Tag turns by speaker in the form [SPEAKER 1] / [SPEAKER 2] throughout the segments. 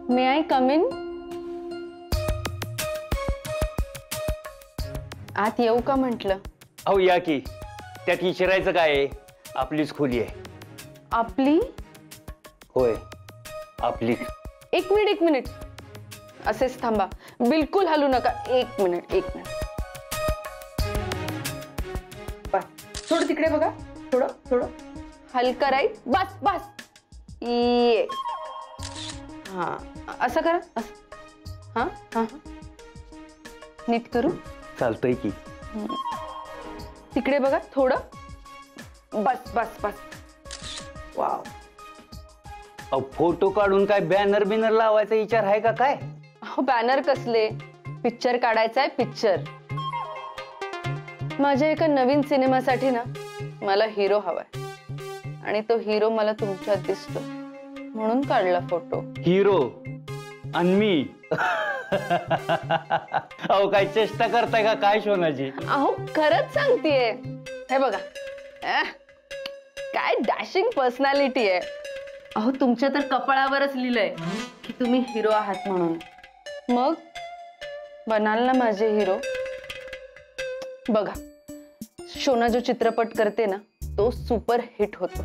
[SPEAKER 1] May I come in? आत येऊ का म्हटलं?
[SPEAKER 2] अहो या की, त्यात विचारायचं काय आहे? आपलीच खोली आहे.
[SPEAKER 1] आपली?
[SPEAKER 2] होय, आपली.
[SPEAKER 1] एक मिनिट असेच थांबा, बिलकुल हलू नका. एक मिनिट. थोडं तिकडे बघा, थोडं हलका राईट. बस ये. हा असं करा, असं. हा नीट करू.
[SPEAKER 2] चालतंय की.
[SPEAKER 1] तिकडे बघा थोडं. बस. वाव.
[SPEAKER 2] अहो फोटो काढून काय बॅनर बिनर लावायचा विचार आहे का काय?
[SPEAKER 1] अहो बॅनर कसले, पिक्चर काढायचा आहे. पिक्चर. माझ्या एका नवीन सिनेमासाठी ना मला हिरो हवाय, आणि तो हिरो मला तुमच्यात दिसतो म्हणून काढला फोटो.
[SPEAKER 2] हिरो आणि मी? अहो काय चेष्टा करताय का काय शोनाजी?
[SPEAKER 1] अहो खरंच सांगतेय. हे बघा, काय डॅशिंग पर्सनॅलिटी आहे. अहो तुमच्या तर कपाळावरच लिहिलंय की तुम्ही हिरो आहात म्हणून. मग बनाल ना माझे हिरो? बघा, शोना जो चित्रपट करते ना तो सुपर हिट होतो.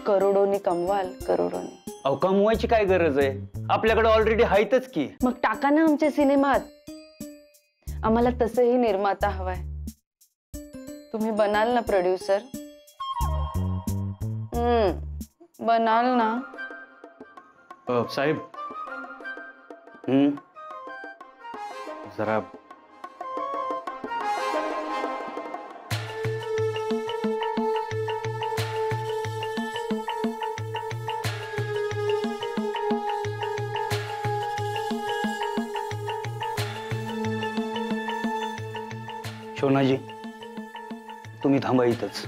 [SPEAKER 1] करोडोनी कमवाल, करोडोनी.
[SPEAKER 2] अहो कमवायची काय गरज आहे? आपल्याकडे ऑलरेडी आहेतच की.
[SPEAKER 1] मग टाका ना आमच्या सिनेमात. आम्हाला तसंही निर्माता हवाय. तुम्ही बनाल ना प्रोड्युसर? बनाल ना?
[SPEAKER 3] साहेब जरा
[SPEAKER 2] शोनाजी तुम्ही थांबा इथंच,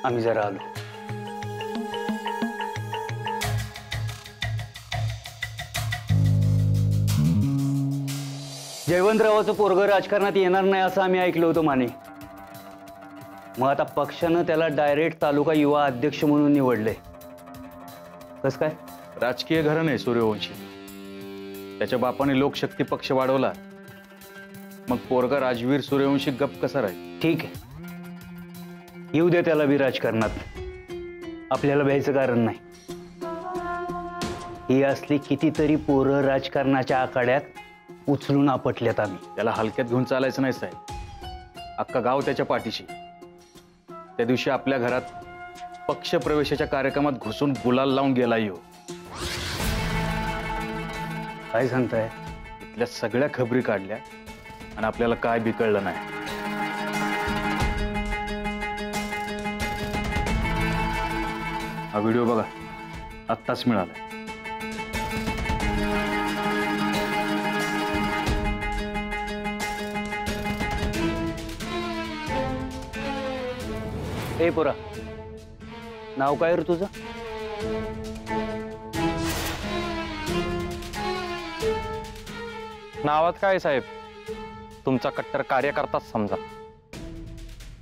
[SPEAKER 2] आम्ही जरा आलो. जयवंतरावाचं पोरगं राजकारणात येणार नाही असं आम्ही ऐकलं होतं माने. मग आता पक्षानं त्याला डायरेक्ट तालुका युवा अध्यक्ष म्हणून निवडले. कस काय?
[SPEAKER 3] राजकीय घराणं आहे सूर्यवंशी. त्याच्या बापाने लोकशक्ती पक्ष वाढवला, मग पोरगा राजवीर सूर्यवंशी गप कसा राहील?
[SPEAKER 2] ठीक आहे, येऊ दे त्याला बी राजकारणात. आपल्याला भ्यायचं कारण नाही. ही असली कितीतरी पोरं राजकारणाच्या आखाड्यात उचलून आपटल्यात आम्ही.
[SPEAKER 3] त्याला हलक्यात घेऊन चालायचं नाही साहेब. अख्खा गाव त्याच्या पाठीशी. त्या दिवशी आपल्या घरात पक्ष प्रवेशाच्या कार्यक्रमात घुसून गुलाल लावून गेला येऊ.
[SPEAKER 2] काय सांगताय?
[SPEAKER 3] इथल्या सगळ्या खबरी काढल्या आणि आपल्याला काय बी कळलं नाही. हा व्हिडिओ बघा, आत्ताच मिळाला.
[SPEAKER 2] हे पोरा, नाव काय रे तुझं?
[SPEAKER 4] नावात काय साहेब, तुमचा कट्टर कार्यकर्ताच समजा.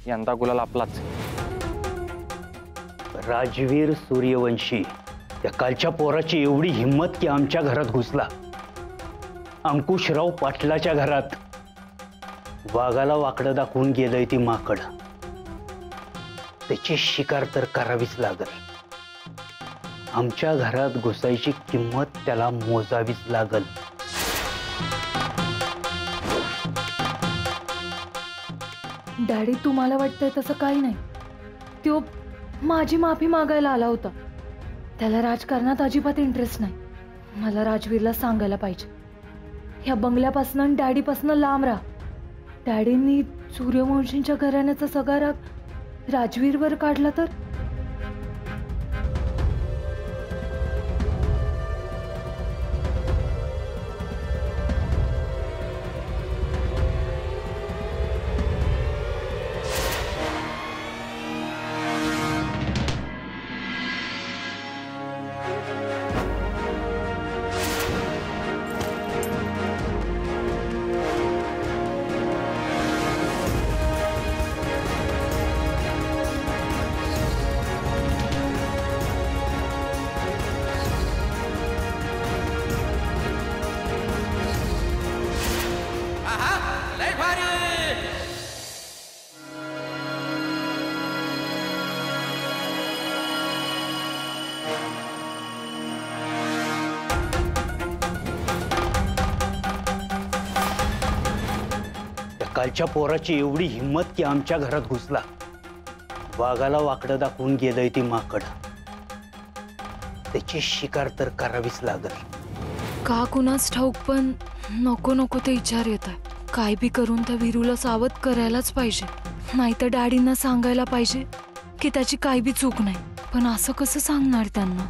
[SPEAKER 4] यंदा गुलाल आपलाच.
[SPEAKER 2] राजवीर सूर्यवंशी. त्या कालच्या पोराची एवढी हिंमत की आमच्या घरात घुसला. अंकुशराव पाटलाच्या घरात. वाघाला वाकडं दाखवून गेलंय ती माकड. त्याची शिकार तर करावीच लागल. आमच्या घरात घुसायची किंमत त्याला मोजावीच लागल.
[SPEAKER 5] डॅडी, तुम्हाला वाटतंय तसं काही नाही. तो माझी माफी मागायला आला होता. त्याला राजकारणात अजिबात इंटरेस्ट नाही. मला राजवीरला सांगायला पाहिजे, ह्या बंगल्यापासून डॅडीपासून लांब राहा. डॅडींनी सूर्यवंशींच्या घराण्याचा सगळा राग राजवीरवर काढला तर?
[SPEAKER 2] कालच्या पोराची एवढी हिंमत की आमच्या घरात घुसला. वाघाला वाकडं दाखवून गेलंय ती माकड. त्याची शिकार तर करावीच लागल.
[SPEAKER 5] का कुणाच ठाऊक, पण नको नको ते विचार येत आहे. काय बी करून त्या वीरूला सावध करायलाच पाहिजे. नाहीतर डॅडींना सांगायला पाहिजे की त्याची काय बी चूक नाही. पण असं कसं सांगणार त्यांना?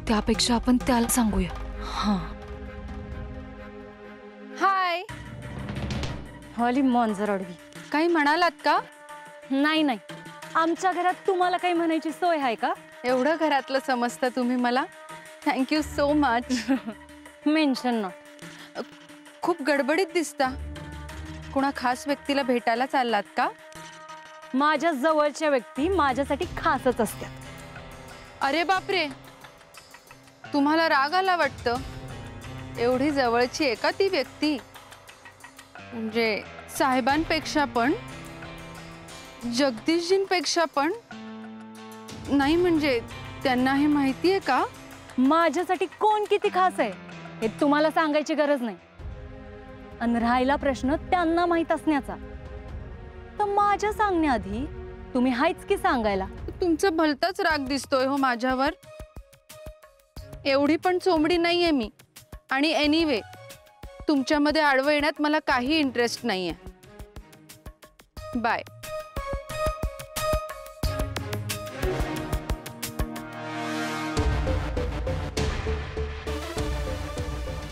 [SPEAKER 5] त्यापेक्षा आपण त्याला सांगूया. हा,
[SPEAKER 1] हाय.
[SPEAKER 6] हॉली मॉन्झर अडवी.
[SPEAKER 1] काही म्हणालात का?
[SPEAKER 6] नाही नाही, आमच्या घरात तुम्हाला काही म्हणायची सोय आहे का?
[SPEAKER 1] एवढं घरातलं समजता तुम्ही मला. Thank you so much.
[SPEAKER 6] Mention not.
[SPEAKER 1] खूप गडबडीत दिसता. कुणा खास व्यक्तीला भेटायला चाललात का?
[SPEAKER 6] माझ्या जवळच्या व्यक्ती माझ्यासाठी खासच असतात.
[SPEAKER 1] अरे बापरे, तुम्हाला राग आला वाटतं. एवढी जवळची आहे का ती व्यक्ती? म्हणजे साहेबांपेक्षा पण, जगदीशजींपेक्षा पण नाही? म्हणजे त्यांना हे माहिती आहे का
[SPEAKER 6] माझ्यासाठी कोण किती खास आहे हे तुम्हाला सांगायची गरज नाही. आणि राहिला प्रश्न त्यांना माहित असण्याचा, तर माझ्या सांगण्याआधी तुम्ही हायच की सांगायला.
[SPEAKER 1] तुमचं भलताच राग दिसतोय हो माझ्यावर. एवढी पण चोमडी नाहीये मी. आणि एनिवे, तुमच्यामध्ये आडवं येण्यात मला काही इंटरेस्ट नाहीये. बाय.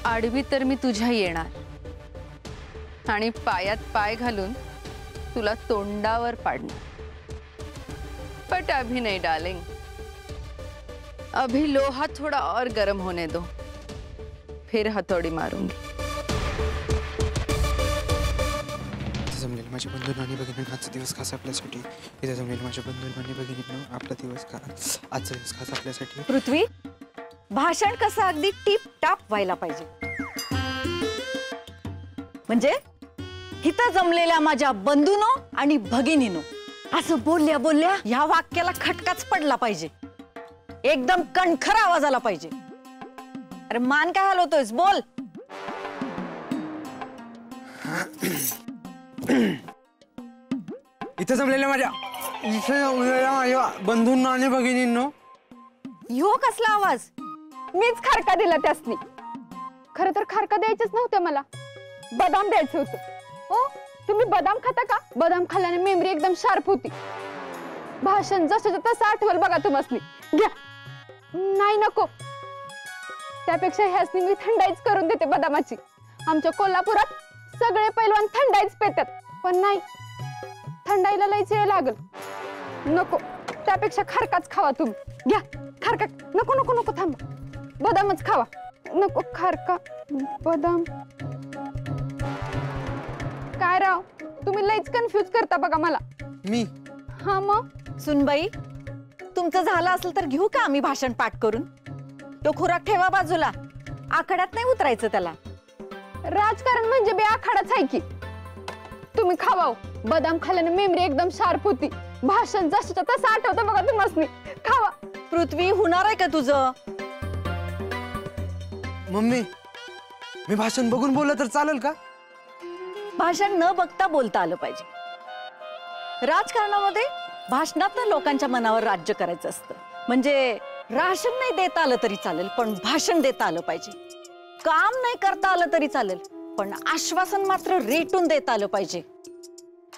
[SPEAKER 1] आडवी तर मी तुझ्या येणार आणि पायात पाय घालून तुला तोंडावर पाडणार. बट अभी नहीं डार्लिंग, अभी लोहा थोड़ा और गर्म होने दो, फिर हथौड़ी मारूंगी.
[SPEAKER 7] जमलेलं माझे बंधू आणि भगिनी, आजचा दिवस खास आपल्यासाठी. इथे जमलेलं माझ्या बंधू आणि भगिनी, आपला दिवस खास, आजचा दिवस खास आपल्यासाठी.
[SPEAKER 8] पृथ्वी, भाषण कसं अगदी टिप टाप व्हायला पाहिजे. म्हणजे इथं जमलेल्या माझ्या बंधूनो आणि भगिनीनो असं बोलल्या बोलल्या ह्या वाक्याला खटकाच पडला पाहिजे. एकदम कणखर आवाज आला पाहिजे. अरे मान काय हलवतोयस, बोल.
[SPEAKER 7] इथे जमलेल्या माझ्या बंधूंनो आणि भगिनींनो.
[SPEAKER 8] ह्यो कसला आवाज?
[SPEAKER 1] मीच खारका दिला त्यासनी. खरं तर खारका द्यायचंच नव्हतं मला, बदाम द्यायचं होतं. हो, तुम्ही बदाम खाता का? बदाम खाल्ल्याने मेमरी एकदम शार्प होती. भाषण जसं तसं आठवल बघा तुम्हासनी. घ्या. नाही नको, त्यापेक्षा ह्यासनी मी थंडाईच करून देते बदामाची. आमच्या कोल्हापुरात सगळे पैलवान थंडाईच पेतात. पण नाही, थंडाईला लईच वेळ लागल. नको, त्यापेक्षा खारकाच खावा तुम्ही. घ्या खारका. नको नको नको, थांबा, बदामच खावा. नको, खारका बदाम. काय राव, तुम्ही लईच कन्फ्यूज करता बघा मला.
[SPEAKER 7] मी?
[SPEAKER 1] हा मग.
[SPEAKER 8] सुनबाई, तुमचं झालं असेल तर घेऊ का आम्ही भाषण पाठ करून? तो खुराक ठेवा बाजूला, आखाड्यात नाही उतरायचं त्याला.
[SPEAKER 1] राजकारण म्हणजे बे आखाडाच आहे की. तुम्ही खावाव, बदाम खाल्ल्याने मेमरी एकदम शार्प होती. भाषण जसं तसं आठवतं बघा तुम्हासनी. खावा.
[SPEAKER 8] पृथ्वी, होणार आहे का तुझं?
[SPEAKER 7] मम्मी, मी भाषण बघून बोललं तर चालेल का?
[SPEAKER 8] भाषण न बघता बोलता आलं पाहिजे. राजकारणामध्ये भाषणातनं लोकांच्या मनावर राज्य करायचं असतं. म्हणजे राशन नाही देता आलं तरी चालेल, पण भाषण देता आलं पाहिजे. काम नाही करता आलं तरी चालेल, पण आश्वासन मात्र रेटून देता आलं पाहिजे.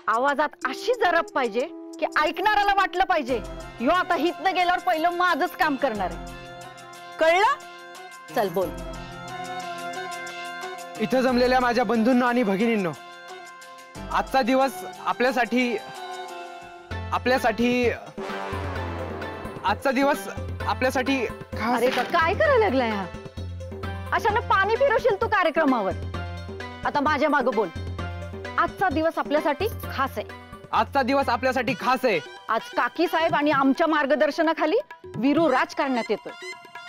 [SPEAKER 8] आवाजात अशी जरब पाहिजे की ऐकणाऱ्याला वाटलं पाहिजे यो आता हितनं गेल्यावर पहिलं माझंच काम करणार आहे. कळलं? चल बोल.
[SPEAKER 7] इथं जमलेल्या माझ्या बंधूंनो आणि भगिनींनो, आजचा दिवस आपल्यासाठी आजचा दिवस आपल्यासाठी खास.
[SPEAKER 8] अरे काय करायला लागलाय हा? अशानं पाणी फिरवशील तू कार्यक्रमावर. आता माझ्या मागं बोल. आजचा दिवस आपल्यासाठी खास आहे.
[SPEAKER 7] आजचा दिवस आपल्यासाठी खास आहे.
[SPEAKER 8] आज काकी साहेब आणि आमच्या मार्गदर्शनाखाली वीरू राजकारणात येतोय.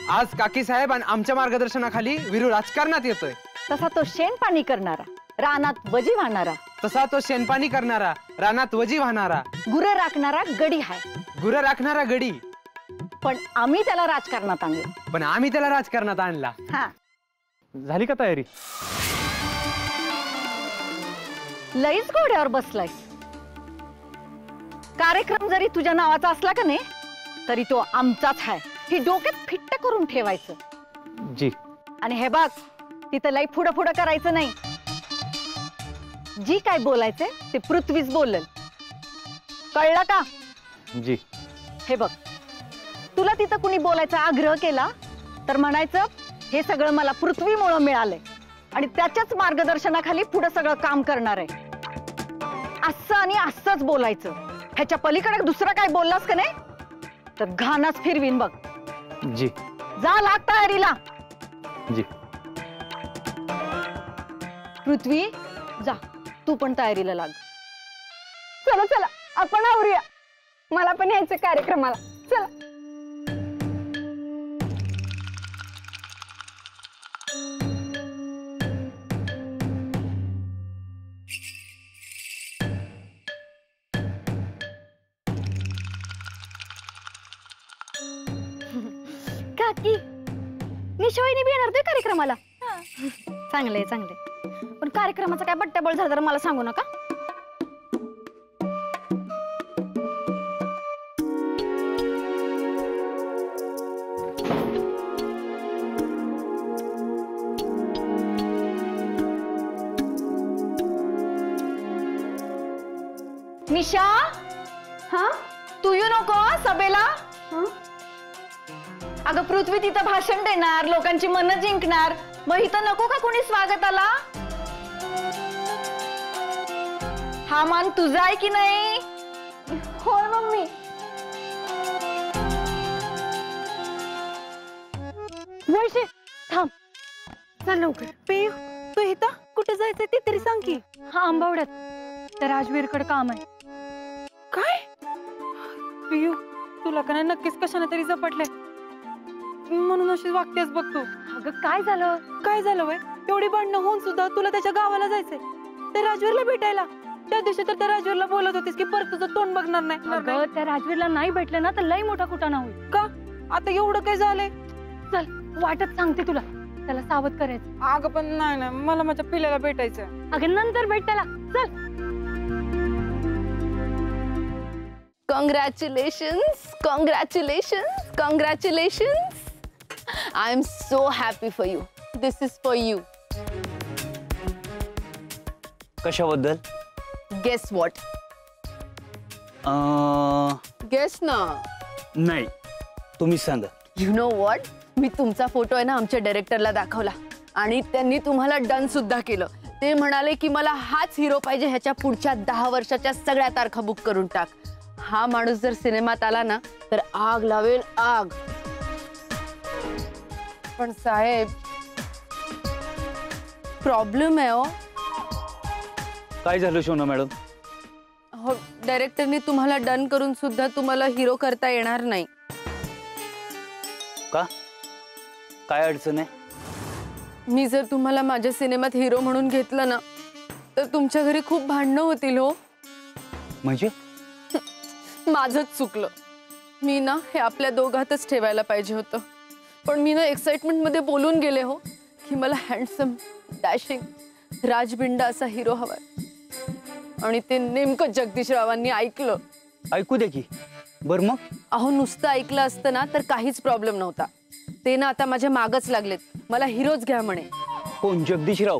[SPEAKER 7] आज काकी साहेब आणि आमच्या मार्गदर्शनाखाली वीरू राजकारणात येतोय.
[SPEAKER 8] तसा तो शेणपाणी करणारा, रानात वजी वाहणारा,
[SPEAKER 7] तसा तो शेणपाणी करणारा, रानात वजी वाहणारा,
[SPEAKER 8] गुरं राखणारा गडी हाय.
[SPEAKER 7] गुरं राखणारा गडी.
[SPEAKER 8] पण आम्ही त्याला राजकारणात आणलं.
[SPEAKER 7] पण आम्ही त्याला राजकारणात आणला.
[SPEAKER 8] हा,
[SPEAKER 4] झाली का तयारी?
[SPEAKER 8] लईच घोड्यावर बसलायस. कार्यक्रम जरी तुझ्या नावाचा असला का नाही तरी तो आमचाच आहे, ही डोक्यात फिट्ट करून ठेवायचं.
[SPEAKER 2] जी.
[SPEAKER 8] आणि हे बघ, तिथं लई पुढं पुढं करायचं नाही. जी काय बोलायचंय ते पृथ्वीच बोलल, कळलं का?
[SPEAKER 2] जी.
[SPEAKER 8] हे बघ, तुला तिथं कुणी बोलायचा आग्रह केला तर म्हणायचं हे सगळं मला पृथ्वीमुळे मिळालंय आणि त्याच्याच मार्गदर्शनाखाली पुढे सगळं काम करणार आहे, असं आणि असंच बोलायचं. ह्याच्या पलीकडे दुसरं काय बोललास का नाही तर घाणाच फिरवीन बघ.
[SPEAKER 2] जी.
[SPEAKER 8] जा, लाग तयारीला.
[SPEAKER 2] जी.
[SPEAKER 8] पृथ्वी जा, तू पण तयारीला लाग. चला चला आपण आवरूया, मला पण यायचं कार्यक्रमाला. चला.
[SPEAKER 9] काकी, निशावाईने बी येणार ते कार्यक्रमाला? चांगलंय चांगलंय, पण कार्यक्रमाचा काय बट्ट्याबोळ झाला तर मला सांगू नका.
[SPEAKER 8] निशा, हा तू येऊ नको सभेला. अगं पृथ्वी तिथं भाषण देणार, लोकांची मनं जिंकणार, मग इथं नको का कोणी स्वागताला? हा मान तुझा आहे की नाही? होय मम्मी.
[SPEAKER 9] वैशे थांब, चल लवकर.
[SPEAKER 5] पियू, तू इथं कुठे जायचंय ते तरी सांग की.
[SPEAKER 6] हा आंबावड्यात त्या राजवीरकडे काम आहे.
[SPEAKER 5] काय पियू, तुला का नाही नक्कीच कशाने तरी झपटले म्हणून अशी वागतेस बघ तू.
[SPEAKER 6] अगं काय झालं?
[SPEAKER 5] काय झालं वय? एवढी भांडणं होऊन सुद्धा तुला त्याच्या गावाला जायचंय, त्या राजवीरला भेटायला. त्या दिवशी तर त्या राजवीरला बोलत होतीस की परत तुझं तोंड बघणार नाही.
[SPEAKER 6] अगं त्या राजवीरला नाही भेटलं ना तर लई मोठा कुटाणा होईल.
[SPEAKER 5] का? आता एवढं काय झालंय?
[SPEAKER 6] चल वाटत सांगते तुला, त्याला सावध करायचं.
[SPEAKER 5] अगं पण नाही ना, मला माझ्या पिल्याला भेटायचं.
[SPEAKER 6] अगं नंतर भेट त्याला, चल.
[SPEAKER 1] Congratulations, congratulations, congratulations. I am so happy for you. This is for you.
[SPEAKER 2] कशाबद्दल?
[SPEAKER 1] Guess what? Guess ना.
[SPEAKER 2] नाही, तुम्ही सांगा.
[SPEAKER 1] You know what? मी तुमचा फोटो आहे ना आमच्या डायरेक्टरला दाखवला आणि त्यांनी तुम्हाला डन सुद्धा केलं. ते म्हणाले की मला हाच हिरो पाहिजे, ह्याच्या पुढच्या 10 वर्षाच्या सगळ्या तारखा बुक करून टाक. हा माणूस जर सिनेमात आला ना तर आग लावेल आग. पण साहेब प्रॉब्लेम आहे.
[SPEAKER 2] काय झालं शोना मॅडम?
[SPEAKER 1] हो, डायरेक्टरनी तुम्हाला डन करून सुद्धा तुम्हाला हिरो करता येणार नाही.
[SPEAKER 2] का? काय अडचण आहे?
[SPEAKER 1] मी जर तुम्हाला माझ्या सिनेमात हिरो म्हणून घेतलं ना तर तुमच्या घरी खूप भांडणं होतील. हो
[SPEAKER 2] म्हणजे?
[SPEAKER 1] माझंच चुकलं. मी ना हे आपल्या दोघातच ठेवायला पाहिजे होतं, पण मी ना एक्साइटमेंट मध्ये बोलून गेले हो की मला हँडसम डॅशिंग राजबिंडा असा हिरो हवाय, आणि ते नेमकं जगदीश रावांनी ऐकलं.
[SPEAKER 2] ऐकू दे की. बर मग?
[SPEAKER 1] अहो नुसतं ऐकलं असतं ना तर काहीच प्रॉब्लेम नव्हता. ते ना आता माझ्या मागच लागलेत, मला हिरोच घ्या म्हणे.
[SPEAKER 2] कोण? जगदीशराव?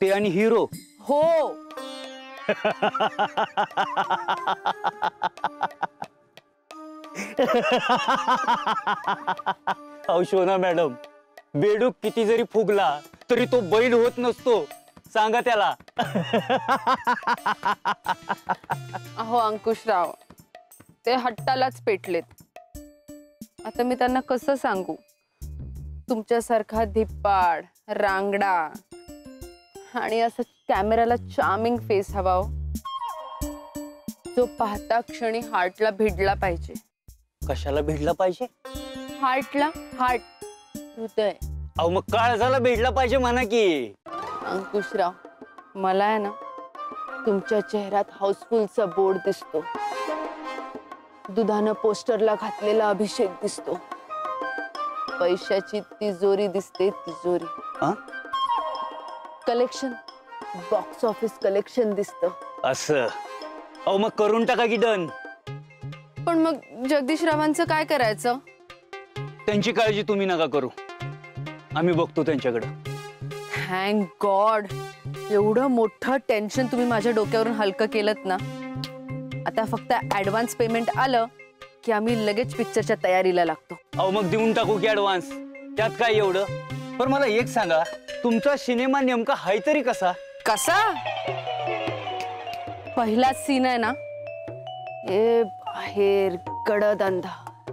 [SPEAKER 2] ते आणि हिरो?
[SPEAKER 1] हो.
[SPEAKER 2] अहो शोना मॅडम, बेडूक किती जरी फुगला तरी तो बैल होत नसतो, सांगा त्याला.
[SPEAKER 1] अहो अंकुशराव, ते हट्टालाच पेटलेत. आता मी त्यांना कसं सांगू? तुमच्यासारखा धिप्पाड, रांगडा आणि असं कॅमेराला चार्मिंग फेस हवा हो, जो पाहता क्षणी हार्टला भिडला पाहिजे.
[SPEAKER 2] कशाला भिडला पाहिजे?
[SPEAKER 1] हार्टला. हार्ट, हृदय.
[SPEAKER 2] अहो मग काळजाला भिडला पाहिजे म्हणा की.
[SPEAKER 1] अंकुशराव, मला आहे ना तुमच्या चेहऱ्यात हाऊसफुलचा बोर्ड दिसतो, दुधानं पोस्टरला घातलेला अभिषेक दिसतो, पैशाची तिजोरी दिसते, तिजोरी. कलेक्शन बॉक्स ऑफिस कलेक्शन दिसतं.
[SPEAKER 2] असं अहो मग करून टाका की डन.
[SPEAKER 1] पण मग जगदीश रावांचं काय करायचं?
[SPEAKER 2] त्यांची काळजी तुम्ही नका करू, आम्ही बघतो त्यांच्याकडे.
[SPEAKER 1] थँक गॉड, एवढं मोठं टेन्शन तुम्ही माझ्या डोक्यावरून हलकं केलं ना. आता फक्त ऍडव्हान्स पेमेंट आलं की आम्ही लगेच पिक्चरच्या तयारीला लागतो.
[SPEAKER 2] अहो मग देऊन टाकू की ऍडव्हान्स, त्यात काय एवढं. पण मला एक सांगा, तुमचा सिनेमा नेमका हाय तरी कसा?
[SPEAKER 1] कसा? पहिला सीन आहे ना, ए बाहेर गडद अंधार,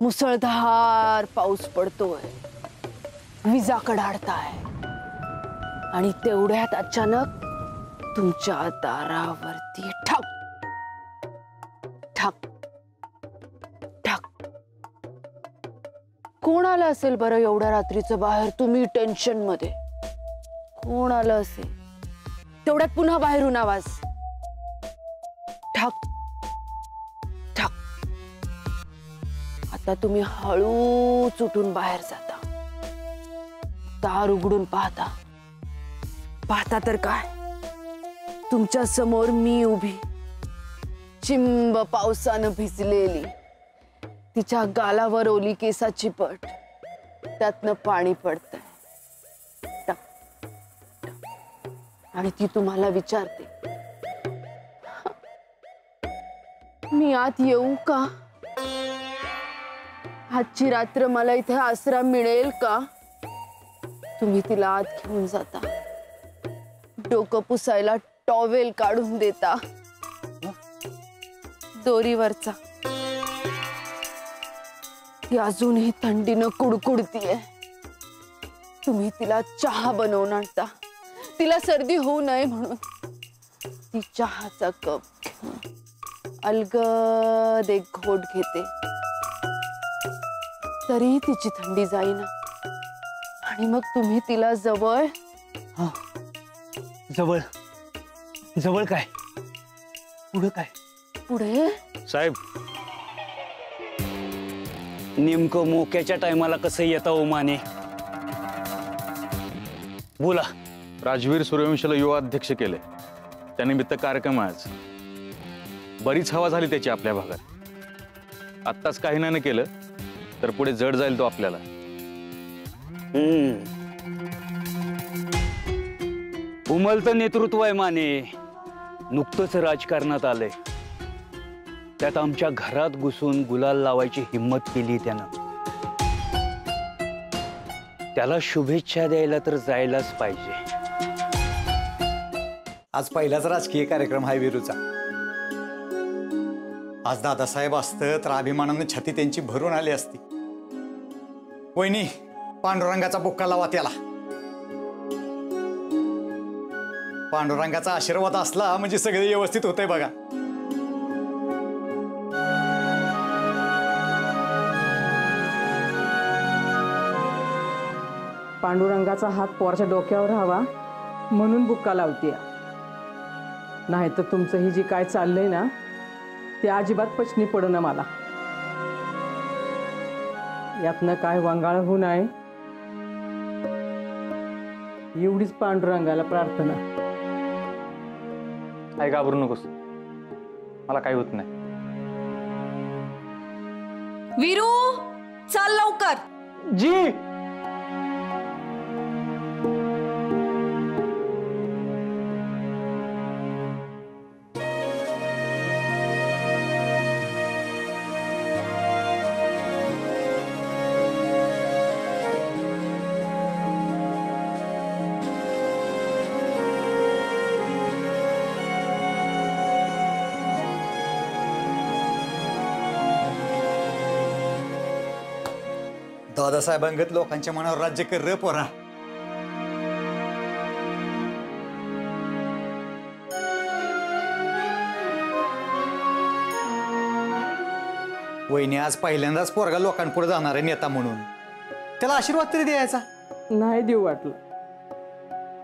[SPEAKER 1] मुसळधार पाऊस पडतोय, विजा कडाडताय आणि तेवढ्यात अचानक तुमच्या दारावरती ठक ठक ठक. कोण आलं असेल बरं एवढ्या रात्रीचं बाहेर? तुम्ही टेन्शन मध्ये. कोण आलं असेल? तेवढ्यात पुन्हा बाहेरून आवाज, ठक ठक. आता तुम्ही हळूच उठून बाहेर जाता, दार उघडून पाहता. पाहता तर काय, तुमच्या समोर मी उभी, चिंब पावसानं भिजलेली, तिच्या गालावर ओली केसाची पट, त्यातनं पाणी पडतंय. आणि ती तुम्हाला विचारते, मी आत येऊ का? आजची रात्र मला इथे आसरा मिळेल का? तुम्ही तिला आत घेऊन जाता, डोकं पुसायला टॉवेल काढून देता, दोरीवरचा. ती अजूनही थंडीनं कुडकुडतीये. तुम्ही तिला चहा बनवून आणता, तिला सर्दी होऊ नये म्हणून. ती चहाचा कप घेऊन अलगद एक घोट घेते, तरीही तिची थंडी जाईना. आणि मग तुम्ही तिला जवळ.
[SPEAKER 2] जवळ जवळ काय? पुढे काय?
[SPEAKER 1] पुढे
[SPEAKER 2] साहेब, नेमकं मोक्याच्या टायमाला कसं येता हो माने? बोला.
[SPEAKER 3] राजवीर सूर्यवंशीला युवा अध्यक्ष केले, त्यानिमित्त कार्यक्रम आहे आज. बरीच हवा झाली त्याची आपल्या भागात. आत्ताच काही नाही केलं तर पुढे जड जाईल तो आपल्याला.
[SPEAKER 2] उमलतं नेतृत्व आहे माने. नुकतंच राजकारणात आलंय, त्यात आमच्या घरात घुसून गुलाल लावायची हिम्मत केली त्यानं. त्याला शुभेच्छा द्यायला तर जायलाच पाहिजे.
[SPEAKER 10] आज पहिलाच राजकीय कार्यक्रम आहे वीरूचा. आज दादासाहेब असतं तर अभिमानानं छाती त्यांची भरून आली असती. वहिनी, पांडुरंगाचा बुक्का लावा त्याला. पांडुरंगाचा आशीर्वाद असला म्हणजे सगळे व्यवस्थित होतंय बघा.
[SPEAKER 11] पांडुरंगाचा हात पोराच्या डोक्यावर राहावा म्हणून बुक्का लावतीय. नाही तर तुमचं ही जी काय चाललंय ना, ते अजिबात पचनी पडणं मला. यातनं काय वंगाळ होऊ नये एवढीच पांडुरंगाला प्रार्थना.
[SPEAKER 4] काय घाबरू नकोस, मला काही होत नाही.
[SPEAKER 8] वीरू, चल लवकर.
[SPEAKER 2] जी.
[SPEAKER 10] दादासाहेबांगत लोकांच्या मनावर राज्य कर र पोरा. वहिनी, आज पहिल्यांदाच पोरगा लोकांपुढे जाणार आहे नेता म्हणून. त्याला आशीर्वाद तरी द्यायचा.
[SPEAKER 11] नाही देऊ वाटलं.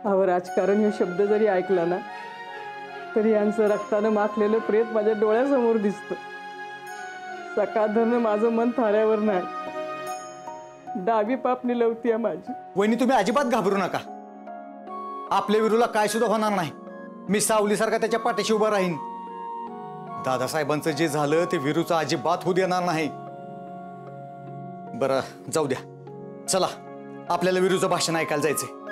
[SPEAKER 11] अहो, राजकारण हे शब्द जरी ऐकला ना, तरी यांचं रक्तानं माखलेलं प्रेत माझ्या डोळ्यासमोर दिसतं. सकाळधरनं माझं मन थाऱ्यावर नाही, डावी पापणी लवती आहे माझी.
[SPEAKER 10] वहिनी, तुम्ही अजिबात घाबरू नका. आपल्या विरूला काय सुद्धा होणार नाही. मी सावलीसारखा त्याच्या पाठीशी उभा राहीन. दादासाहेबांचं जे झालं ते विरूचं अजिबात होऊ देणार नाही. बरं जाऊ द्या, चला आपल्याला विरूचं भाषण ऐकायला जायचंय.